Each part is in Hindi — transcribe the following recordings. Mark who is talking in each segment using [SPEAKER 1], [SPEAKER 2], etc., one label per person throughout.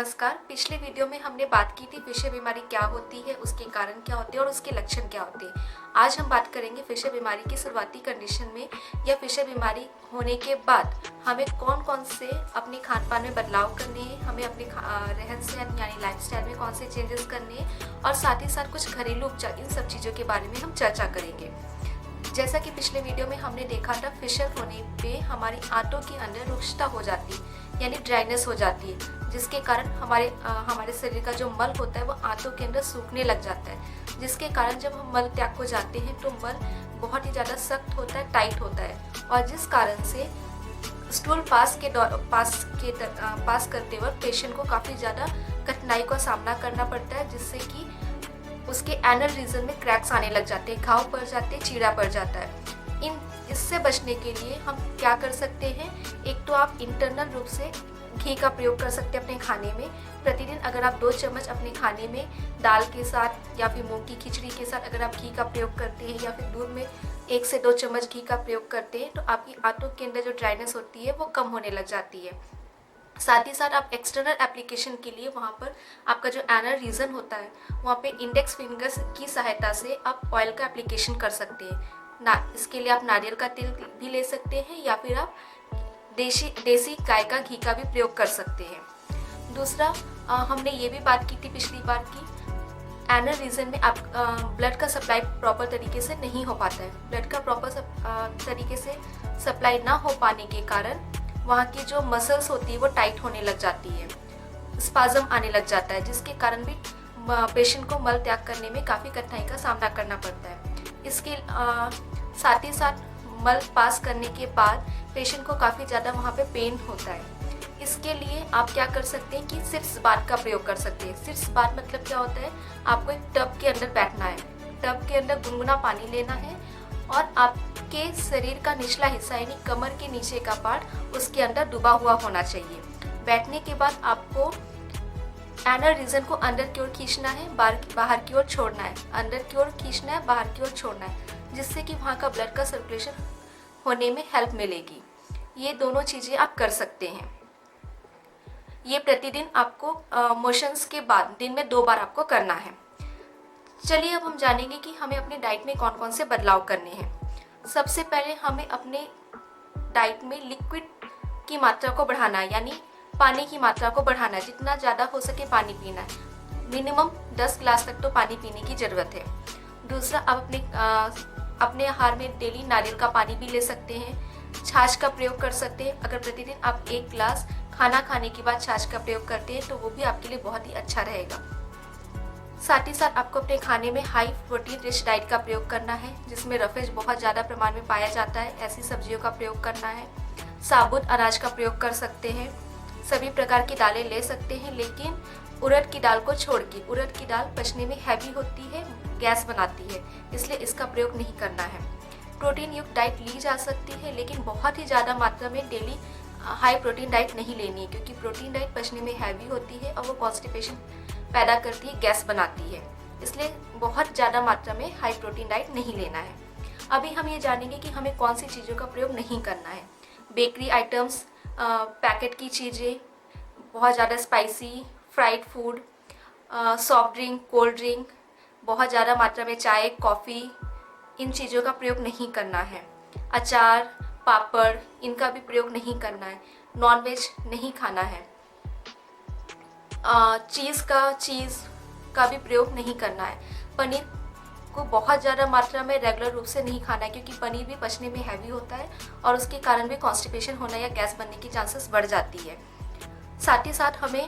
[SPEAKER 1] नमस्कार। पिछले वीडियो में हमने बात की थी फिशर बीमारी क्या होती है, उसके कारण क्या होते हैं और उसके लक्षण क्या होते हैं। आज हम बात करेंगे फिशर बीमारी की शुरुआती कंडीशन में या फिशर बीमारी होने के बाद हमें कौन कौन से अपने खान पान में बदलाव करने हैं, हमें अपने रहन सहन यानी लाइफस्टाइल में कौन से चेंजेस करने हैं और साथ ही साथ कुछ घरेलू उपचार, इन सब चीज़ों के बारे में हम चर्चा करेंगे। जैसा कि पिछले वीडियो में हमने देखा था, फिशर होने पे हमारी आंतों के अंदर रुक्षता हो जाती है यानी ड्राइनेस हो जाती है, जिसके कारण हमारे शरीर का जो मल होता है वो आंतों के अंदर सूखने लग जाता है, जिसके कारण जब हम मल त्याग को जाते हैं तो मल बहुत ही ज़्यादा सख्त होता है, टाइट होता है और जिस कारण से स्टूल पास करते वक्त पेशेंट को काफ़ी ज़्यादा कठिनाई का सामना करना पड़ता है, जिससे कि उसके एनल रीजन में क्रैक्स आने लग जाते हैं, घाव पड़ जाते हैं, चीरा पड़ जाता है। इससे बचने के लिए हम क्या कर सकते हैं, एक तो आप इंटरनल रूप से घी का प्रयोग कर सकते हैं अपने खाने में। प्रतिदिन अगर आप 2 चम्मच अपने खाने में दाल के साथ या फिर मूंग की खिचड़ी के साथ अगर आप घी का प्रयोग करते हैं या फिर दूध में 1 से 2 चम्मच घी का प्रयोग करते हैं तो आपकी आंतों के अंदर जो ड्राइनेस होती है वो कम होने लग जाती है। साथ ही साथ आप एक्सटर्नल एप्लीकेशन के लिए वहाँ पर आपका जो एनल रीजन होता है वहाँ पे इंडेक्स फिंगर्स की सहायता से आप ऑयल का एप्लीकेशन कर सकते हैं। इसके लिए आप नारियल का तेल भी ले सकते हैं या फिर आप देसी गाय का घी का भी प्रयोग कर सकते हैं। दूसरा, हमने ये भी बात की थी पिछली बार की एनल रीजन में आप ब्लड का सप्लाई प्रॉपर तरीके से नहीं हो पाता है। ब्लड का प्रॉपर तरीके से सप्लाई ना हो पाने के कारण वहाँ की जो मसल्स होती है वो टाइट होने लग जाती है, स्पाज्म आने लग जाता है, जिसके कारण भी पेशेंट को मल त्याग करने में काफ़ी कठिनाई का सामना करना पड़ता है। इसके साथ ही साथ मल पास करने के बाद पेशेंट को काफ़ी ज़्यादा वहाँ पे पेन होता है। इसके लिए आप क्या कर सकते हैं कि सिर्स बाथ का प्रयोग कर सकते हैं। सिर्स बाथ मतलब क्या होता है, आपको एक टब के अंदर बैठना है, टब के अंदर गुनगुना पानी लेना है और आपके शरीर का निचला हिस्सा यानी कमर के नीचे का पार्ट उसके अंदर डूबा हुआ होना चाहिए। बैठने के बाद आपको एनल रीजन को अंदर की ओर खींचना है, बाहर की ओर छोड़ना है, अंदर की ओर खींचना है, बाहर की ओर छोड़ना है, जिससे कि वहाँ का ब्लड का सर्कुलेशन होने में हेल्प मिलेगी। ये दोनों चीज़ें आप कर सकते हैं। ये प्रतिदिन आपको मोशंस के बाद दिन में 2 बार आपको करना है। चलिए अब हम जानेंगे कि हमें अपने डाइट में कौन कौन से बदलाव करने हैं। सबसे पहले हमें अपने डाइट में लिक्विड की मात्रा को बढ़ाना है, यानी पानी की मात्रा को बढ़ाना है। जितना ज़्यादा हो सके पानी पीना है, मिनिमम 10 ग्लास तक तो पानी पीने की ज़रूरत है। दूसरा, आप अपने आहार में डेली नारियल का पानी भी ले सकते हैं, छाछ का प्रयोग कर सकते हैं। अगर प्रतिदिन आप 1 ग्लास खाना खाने के बाद छाछ का प्रयोग करते हैं तो वो भी आपके लिए बहुत ही अच्छा रहेगा। साथ ही साथ आपको अपने खाने में हाई प्रोटीन रिच डाइट का प्रयोग करना है, जिसमें रफेज बहुत ज़्यादा प्रमाण में पाया जाता है, ऐसी सब्जियों का प्रयोग करना है। साबुत अनाज का प्रयोग कर सकते हैं, सभी प्रकार की दालें ले सकते हैं, लेकिन उड़द की दाल को छोड़ के। उड़द की दाल पचने में हैवी होती है, गैस बनाती है, इसलिए इसका प्रयोग नहीं करना है। प्रोटीन युक्त डाइट ली जा सकती है, लेकिन बहुत ही ज़्यादा मात्रा में डेली हाई प्रोटीन डाइट नहीं लेनी है, क्योंकि प्रोटीन डाइट पचने में हैवी होती है और वो कॉन्स्टिपेशन पैदा करती है, गैस बनाती है, इसलिए बहुत ज़्यादा मात्रा में हाई प्रोटीन डाइट नहीं लेना है। अभी हम ये जानेंगे कि हमें कौन सी चीज़ों का प्रयोग नहीं करना है। बेकरी आइटम्स, पैकेट की चीज़ें, बहुत ज़्यादा spicy fried food, soft drink, cold drink, बहुत ज़्यादा मात्रा में चाय, कॉफ़ी, इन चीज़ों का प्रयोग नहीं करना है। अचार, पापड़, इनका भी प्रयोग नहीं करना है। नॉनवेज नहीं खाना है। चीज़ का भी प्रयोग नहीं करना है। पनीर को बहुत ज़्यादा मात्रा में रेगुलर रूप से नहीं खाना है, क्योंकि पनीर भी पचने में हैवी होता है और उसके कारण भी कॉन्स्टिपेशन होना या गैस बनने की चांसेस बढ़ जाती है। साथ ही साथ हमें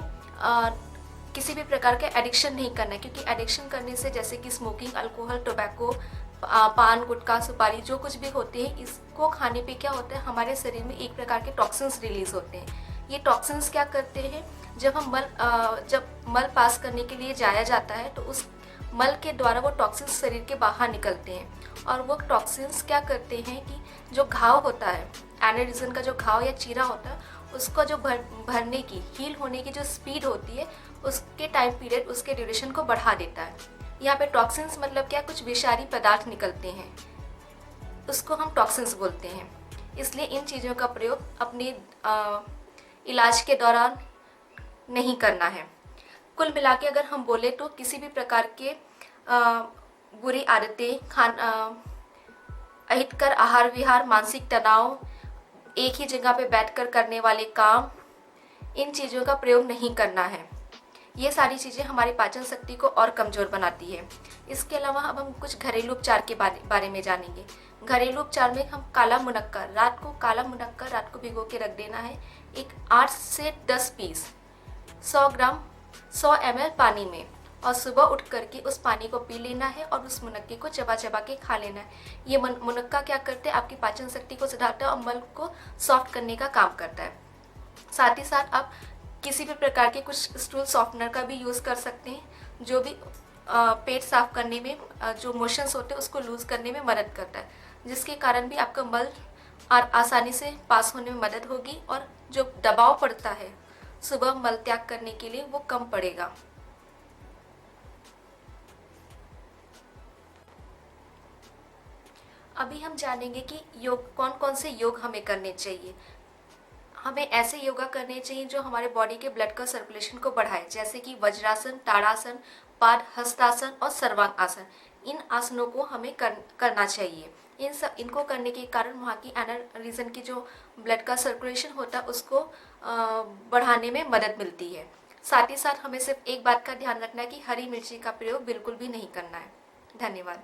[SPEAKER 1] किसी भी प्रकार का एडिक्शन नहीं करना है, क्योंकि एडिक्शन करने से जैसे कि स्मोकिंग, अल्कोहल, टोबैको, पान, गुटखा, सुपारी, जो कुछ भी होते हैं, इसको खाने पे क्या होता है, हमारे शरीर में एक प्रकार के टॉक्सिन्स रिलीज होते हैं। ये टॉक्सिन्स क्या करते हैं, जब मल पास करने के लिए जाया जाता है तो उस मल के द्वारा वो टॉक्सिन्स शरीर के बाहर निकलते हैं और वो टॉक्सिन्स क्या करते हैं कि जो घाव होता है, एनल रीजन का जो घाव या चीरा होता है, उसको जो भरने की, हील होने की जो स्पीड होती है, उसके टाइम पीरियड, उसके ड्यूरेशन को बढ़ा देता है। यहाँ पे टॉक्सिन्स मतलब क्या, कुछ विषारी पदार्थ निकलते हैं, उसको हम टॉक्सिन्स बोलते हैं। इसलिए इन चीज़ों का प्रयोग अपने इलाज के दौरान नहीं करना है। कुल मिला के अगर हम बोले तो किसी भी प्रकार के बुरी आदतें, अहितकर आहार विहार, मानसिक तनाव, एक ही जगह पे बैठकर करने वाले काम, इन चीज़ों का प्रयोग नहीं करना है। ये सारी चीज़ें हमारी पाचन शक्ति को और कमज़ोर बनाती है। इसके अलावा अब हम कुछ घरेलू उपचार के बारे में जानेंगे। घरेलू उपचार में हम काला मुनक्का, काला मुनक्का रात को भिगो के रख देना है। एक 8 से 10 पीस 100 ग्राम 100 ml पानी में, और सुबह उठ करके उस पानी को पी लेना है और उस मुनक्के को चबा चबा के खा लेना है। ये मुनक्का क्या करते हैं, आपकी पाचन शक्ति को सुधारता है और मल को सॉफ्ट करने का काम करता है। साथ ही साथ आप किसी भी प्रकार के कुछ स्टूल सॉफ्टनर का भी यूज़ कर सकते हैं, जो भी पेट साफ करने में, जो मोशंस होते हैं उसको लूज़ करने में मदद करता है, जिसके कारण भी आपका मल आसानी से पास होने में मदद होगी और जो दबाव पड़ता है सुबह मल त्याग करने के लिए वो कम पड़ेगा। अभी हम जानेंगे कि योग, कौन कौन से योग हमें करने चाहिए। हमें ऐसे योगा करने चाहिए जो हमारे बॉडी के ब्लड का सर्कुलेशन को बढ़ाए, जैसे कि वज्रासन, ताड़ासन, पाद हस्तासन और सर्वांग आसन। इन आसनों को हमें करना चाहिए। इनको करने के कारण वहाँ की एनर रीजन की जो ब्लड का सर्कुलेशन होता है उसको बढ़ाने में मदद मिलती है। साथ ही साथ हमें सिर्फ एक बात का ध्यान रखना है कि हरी मिर्ची का प्रयोग बिल्कुल भी नहीं करना है। धन्यवाद।